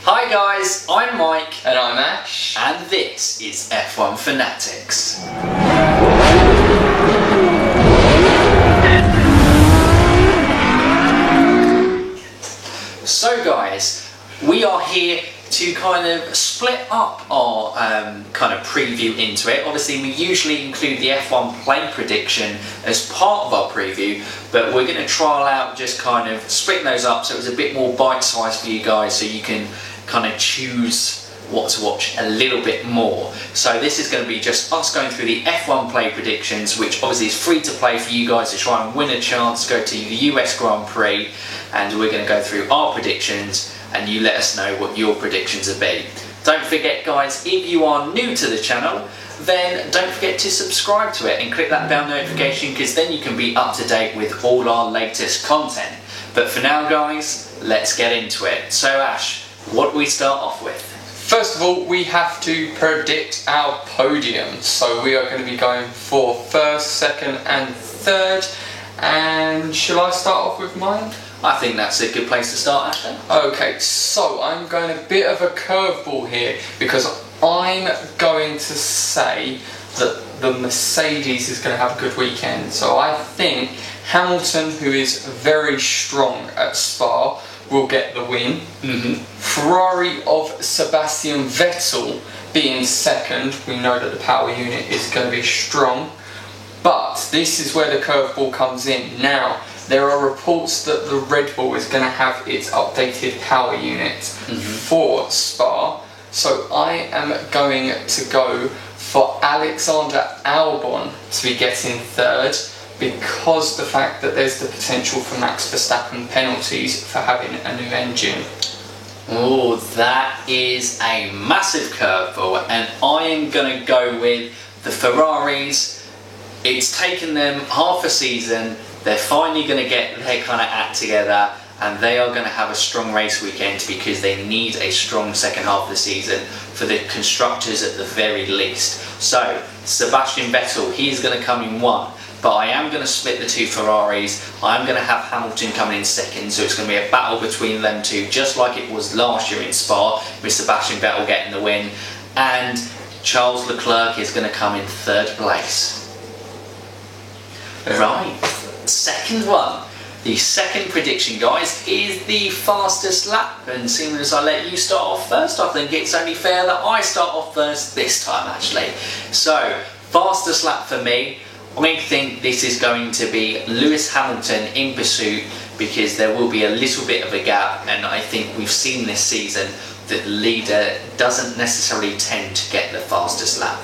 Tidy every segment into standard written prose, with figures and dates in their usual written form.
Hi guys, I'm Mike. And I'm Ash. And this is F1 Fanatics. So guys, we are here to kind of split up our kind of preview into it. Obviously we usually include the F1 play prediction as part of our preview, but we're going to trial out just kind of splitting those up so it's a bit more bite-sized for you guys, so you can kind of choose what to watch a little bit more. So this is going to be just us going through the F1 play predictions, which obviously is free to play for you guys to try and win a chance to go to the US Grand Prix, and we're going to go through our predictions and you let us know what your predictions will be. Don't forget guys, if you are new to the channel, then don't forget to subscribe to it and click that bell notification, because then you can be up to date with all our latest content. But for now guys, let's get into it. So Ash, what do we start off with? First of all, we have to predict our podium. So we are going to be going for first, second and third. And shall I start off with mine? I think that's a good place to start, Ashley. Okay, so I'm going a bit of a curveball here, because I'm going to say that the Mercedes is going to have a good weekend. So I think Hamilton, who is very strong at Spa, will get the win. Ferrari of Sebastian Vettel being second. We know that the power unit is going to be strong, but this is where the curveball comes in. Now, there are reports that the Red Bull is going to have its updated power unit for Spa, so I am going to go for Alexander Albon to be getting third, because the fact that there's the potential for Max Verstappen penalties for having a new engine. Oh, that is a massive curveball, and I am going to go with the Ferraris. It's taken them half a season. They're finally going to get their kind of act together, and they are going to have a strong race weekend, because they need a strong second half of the season for the constructors at the very least. So Sebastian Vettel, he's going to come in one, but I am going to split the two Ferraris. I'm going to have Hamilton coming in second, so it's going to be a battle between them two, just like it was last year in Spa, with Sebastian Vettel getting the win, and Charles Leclerc is going to come in third place. Right, second one. The second prediction, guys, is the fastest lap, and seeing as I let you start off first, I think it's only fair that I start off first this time, actually. So, fastest lap for me, I think this is going to be Lewis Hamilton in pursuit, because there will be a little bit of a gap, and I think we've seen this season that the leader doesn't necessarily tend to get the fastest lap.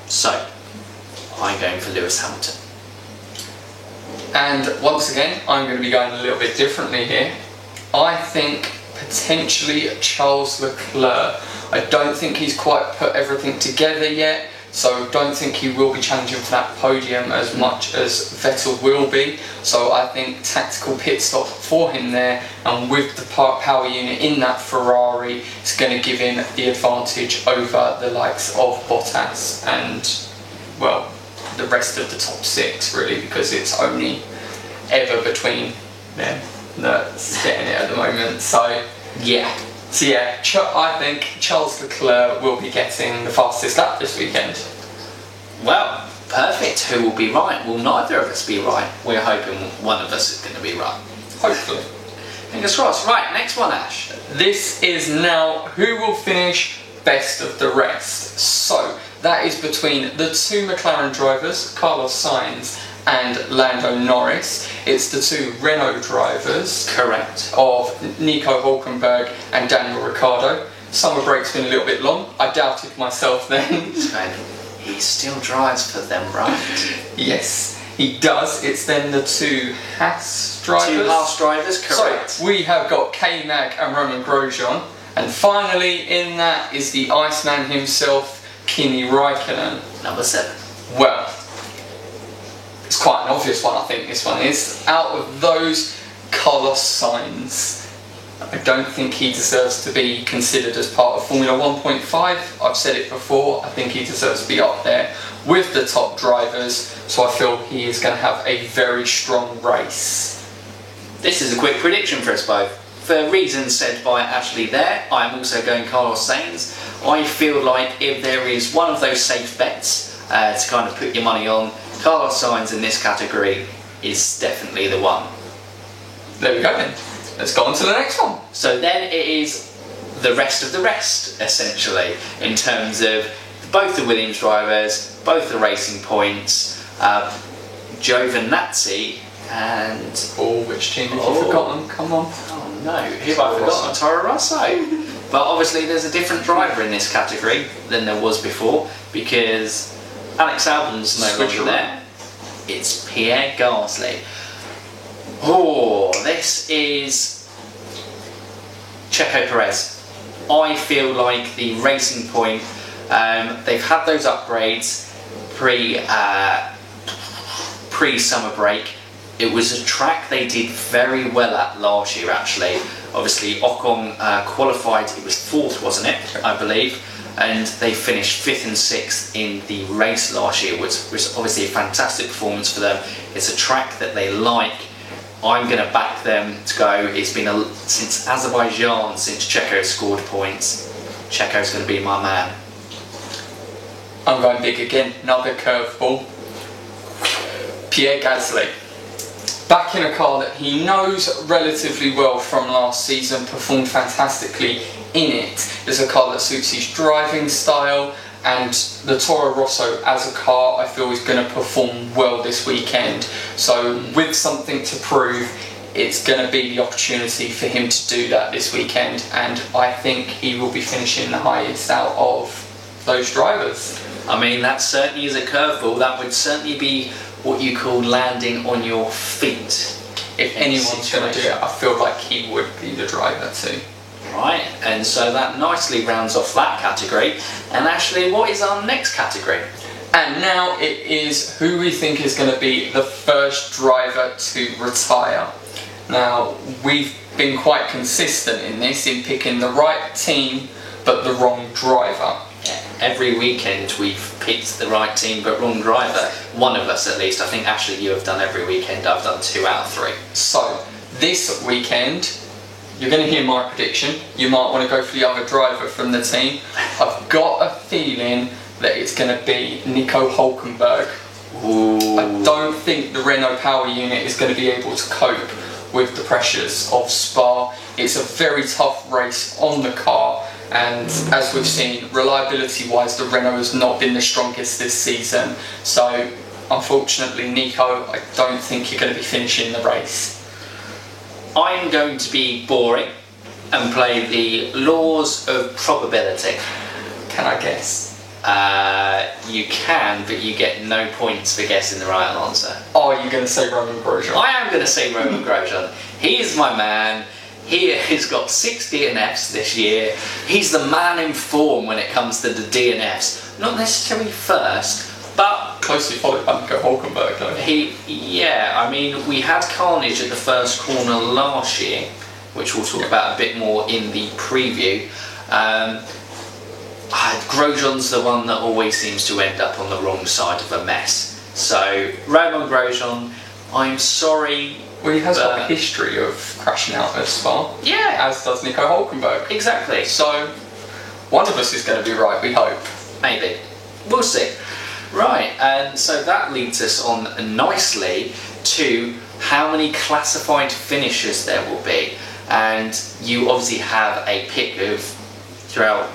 So, I'm going for Lewis Hamilton. And once again, I'm going to be going a little bit differently here. I think potentially Charles Leclerc. I don't think he's quite put everything together yet, so don't think he will be challenging for that podium as much as Vettel will be. So I think tactical pit stop for him there, and with the power unit in that Ferrari, it's going to give him the advantage over the likes of Bottas and, well, the rest of the top six, really, because it's only ever between them that's getting it at the moment. So yeah, I think Charles Leclerc will be getting the fastest lap this weekend. Well, perfect. Who will be right? Will neither of us be right? We're hoping one of us is going to be right. Hopefully. Fingers crossed. Right, next one, Ash. This is now who will finish best of the rest. So that is between the two McLaren drivers, Carlos Sainz and Lando Norris. It's the two Renault drivers, correct, of Nico Hülkenberg and Daniel Ricciardo. Summer break's been a little bit long. I doubted myself then. He still drives for them, right? Yes, he does. It's then the two Haas drivers. Two Haas drivers, correct. So we have got K-Mag and Roman Grosjean. And finally in that is the Iceman himself, Kimi Räikkönen. Number 7. Well, it's quite an obvious one, I think this one is. Out of those, Carlos Sainz. I don't think he deserves to be considered as part of Formula 1.5. I've said it before, I think he deserves to be up there with the top drivers, so I feel he is going to have a very strong race. This is a quick prediction for us both. for reasons said by Ashley there, I'm also going Carlos Sainz. I feel like if there is one of those safe bets to kind of put your money on, Carlos Sainz in this category is definitely the one. There we go then. Let's go on to the next one. So then it is the rest of the rest, essentially, in terms of both the Williams drivers, both the Racing Points, Giovinazzi and... Oh, which team have you forgotten? Come on. Oh no, who have I forgotten? Toro Rosso. But obviously there's a different driver in this category than there was before, because Alex Albon's no longer there. It's Pierre Gasly. Oh, this is Checo Perez. I feel like the Racing Point, they've had those upgrades pre-summer break. It was a track they did very well at last year, actually. Obviously, Ocon qualified, it was 4th, wasn't it, I believe, and they finished 5th and 6th in the race last year, which was obviously a fantastic performance for them. It's a track that they like. I'm going to back them to go. It's been since Azerbaijan since Checo scored points. Checo's going to be my man. I'm going big again, another curveball. Pierre Gasly. Back in a car that he knows relatively well from last season, performed fantastically in it. It's a car that suits his driving style, and the Toro Rosso as a car I feel is going to perform well this weekend. So with something to prove, it's going to be the opportunity for him to do that this weekend, and I think he will be finishing the highest out of those drivers. I mean, that certainly is a curveball. That would certainly be what you call landing on your feet. If anyone's going to do it, I feel like he would be the driver too. Right, and so that nicely rounds off that category. And Ashley, what is our next category? And now it is who we think is going to be the first driver to retire. Now, we've been quite consistent in this, in picking the right team but the wrong driver. Yeah, every weekend we've picked the right team but wrong driver. One of us at least. I think Ashley, you have done every weekend. I've done 2 out of 3. So this weekend, you're going to hear my prediction. You might want to go for the other driver from the team. I've got a feeling that it's going to be Nico Hülkenberg. Ooh. I don't think the Renault power unit is going to be able to cope with the pressures of Spa. It's a very tough race on the car, and as we've seen, reliability wise the Renault has not been the strongest this season. So unfortunately, Nico, I don't think you're going to be finishing the race. I'm going to be boring and play the laws of probability. Can I guess? You can, but you get no points for guessing the right answer. Oh, you're going to say Romain Grosjean? I am going to say Romain Grosjean. He is my man. He has got 6 DNFs this year. He's the man in form when it comes to the DNFs. Not necessarily first, but closely followed by Nico Hülkenberg though. I mean, we had carnage at the first corner last year, which we'll talk about a bit more in the preview. Grosjean's the one that always seems to end up on the wrong side of a mess. So, Romain Grosjean, I'm sorry. Well, he has got a history of crashing out at Spa. Yeah. As does Nico Hülkenberg. Exactly. So, one of us is going to be right, we hope. Maybe. We'll see. Right, and so that leads us on nicely to how many classified finishers there will be. And you obviously have a pick of throughout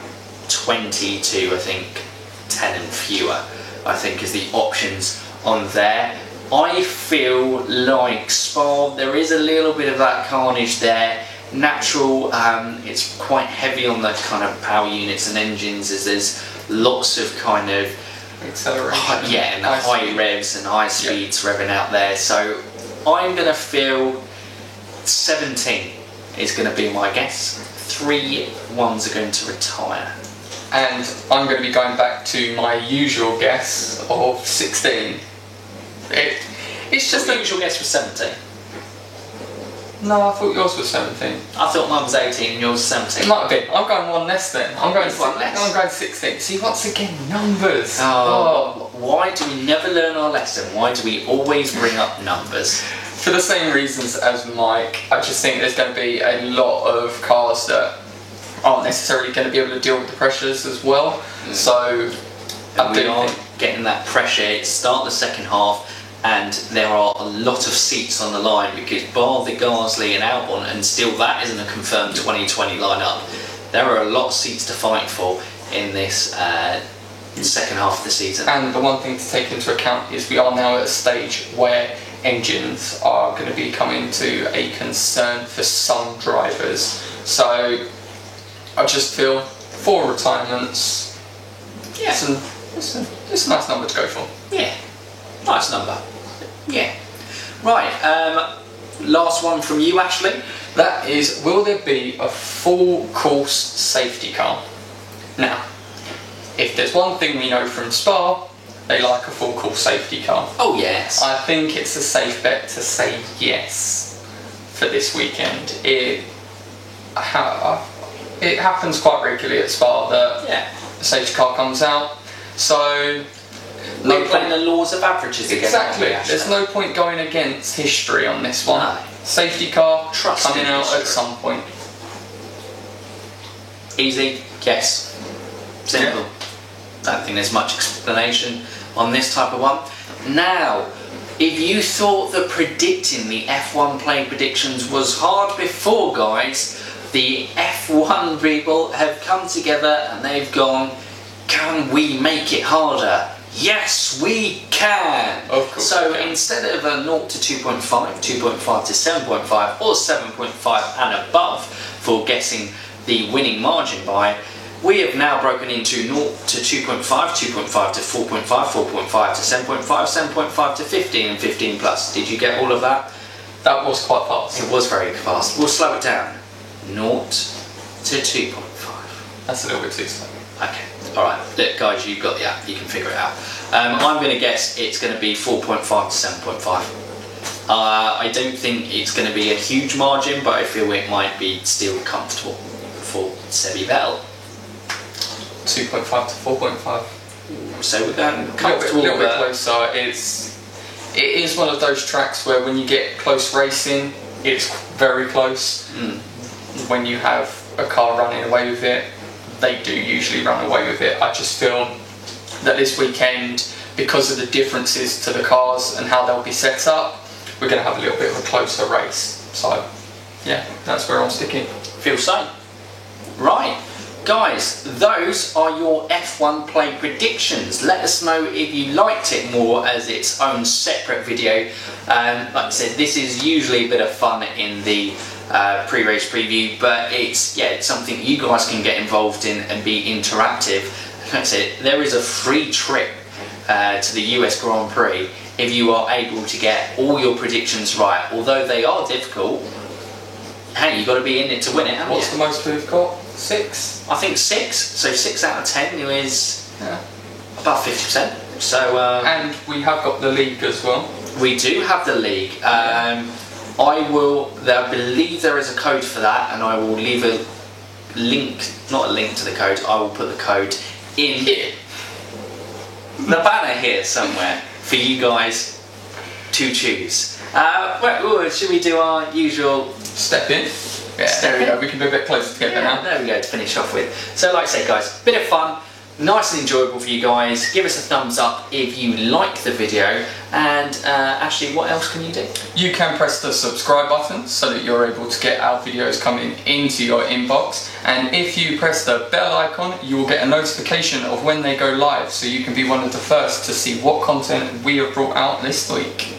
20 to, I think, 10 and fewer, I think, is the options on there. I feel like Spa, there is a little bit of that carnage there. Natural, it's quite heavy on the kind of power units and engines, as there's lots of kind of acceleration. Yeah, and the high revs and high speeds revving out there. So I'm going to feel 17 is going to be my guess. 3 ones are going to retire. And I'm going to be going back to my usual guess of 16. It's just the usual guess was 17. No, I thought yours was 17. I thought mine was 18 and yours was 17. It might have been. I'm going one less then. I'm going 16. See, once again, numbers. Why do we never learn our lesson? Why do we always bring up numbers? For the same reasons as Mike, I just think there's going to be a lot of cars that aren't necessarily going to be able to deal with the pressures as well. So we are getting that pressure. It's start the second half, and there are a lot of seats on the line because bar the Gasly and Albon, and still that isn't a confirmed 2020 lineup. There are a lot of seats to fight for in this second half of the season. And the one thing to take into account is we are now at a stage where engines are going to be coming to a concern for some drivers. So I just feel 4 retirements, Yeah. it's a nice number to go for. Yeah, nice number. Yeah. Right, last one from you, Ashley. That is, will there be a full course safety car? Now, if there's one thing we know from Spa, they like a full course safety car. Oh yes. I think it's a safe bet to say yes for this weekend. It happens quite regularly at Spa that a safety car comes out, so we're playing the laws of averages again. Exactly. There's no point going against history on this one. No. Safety car coming out history at some point. Easy, yes. Simple. Don't think there's much explanation on this type of one. Now, if you thought that predicting the F1 play predictions was hard before, guys, the F1 people have come together and they've gone, can we make it harder? Yes, we can! Of course. So instead of a 0 to 2.5, 2.5 to 7.5, or 7.5 and above for guessing the winning margin by, we have now broken into 0 to 2.5, 2.5 to 4.5, 4.5 to 7.5, 7.5 to 15, and 15 plus. Did you get all of that? That was quite fast. It was very fast. We'll slow it down. 0 to 2.5. That's a little bit too slow. Okay, alright. Look, guys, you've got the app. You can figure it out. I'm going to guess it's going to be 4.5 to 7.5. I don't think it's going to be a huge margin, but I feel it might be still comfortable for Sebi Vettel. 2.5 to 4.5. So we're going comfortable. A little bit closer. It is one of those tracks where when you get close racing, it's very close. When you have a car running away with it, they do usually run away with it. I just feel that this weekend, because of the differences to the cars and how they'll be set up, we're going to have a little bit of a closer race. So, yeah, that's where I'm sticking. Feel so. Right. Guys, those are your F1 play predictions. Let us know if you liked it more as its own separate video. Like I said, this is usually a bit of fun in the pre-race preview, but it's something you guys can get involved in and be interactive. Like I said, there is a free trip to the US Grand Prix if you are able to get all your predictions right. Although they are difficult, hey, you've got to be in it to win it, haven't you? What's the most we've got? 6? I think 6. So 6 out of 10 is about 50%. So and we have got the league as well. We do have the league. I believe there is a code for that, and I will leave a link, not a link to the code. I will put the code in here, the banner here somewhere for you guys to choose. Should we do our usual step in? Yeah, there we go. We can be a bit closer together now. There we go, to finish off with. So like I said, guys, bit of fun, nice and enjoyable for you guys. Give us a thumbs up if you like the video. And Ashley, what else can you do? You can press the subscribe button so that you're able to get our videos coming into your inbox. And if you press the bell icon, you will get a notification of when they go live, so you can be one of the first to see what content we have brought out this week.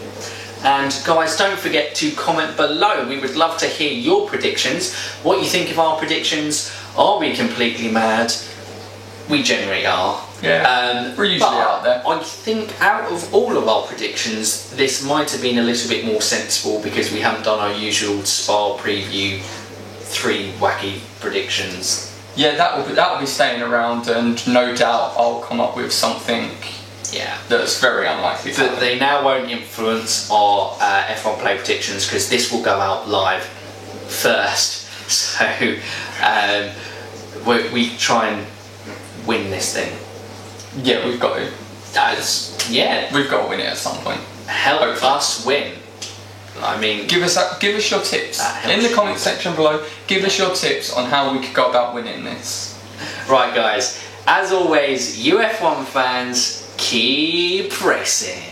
And guys, don't forget to comment below. We would love to hear your predictions. What you think of our predictions. Are we completely mad? We generally are. Yeah, we're usually out there. I think out of all of our predictions, this might have been a little bit more sensible because we haven't done our usual Spa preview 3 wacky predictions. Yeah, that will be staying around, and no doubt I'll come up with something. Yeah, that's very unlikely. But they now won't influence our F1 play predictions because this will go out live first. So we try and win this thing. Yeah, we've got to. We've got to win it at some point. Help us win. I mean, give us your tips in the comment section below. Give us your tips on how we could go about winning this. Right, guys. As always, you F1 fans, keep racing.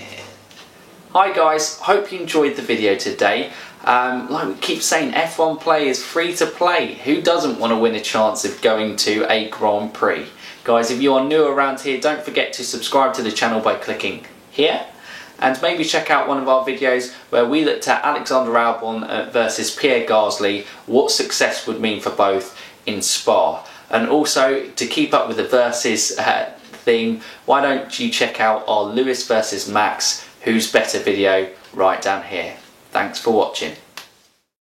Hi guys, hope you enjoyed the video today. Like we keep saying, F1 Play is free to play. Who doesn't want to win a chance of going to a Grand Prix? Guys, if you are new around here, don't forget to subscribe to the channel by clicking here. And maybe check out one of our videos where we looked at Alexander Albon versus Pierre Gasly, what success would mean for both in Spa. And also, to keep up with the versus theme, why don't you check out our Lewis versus Max, who's better video right down here. Thanks for watching.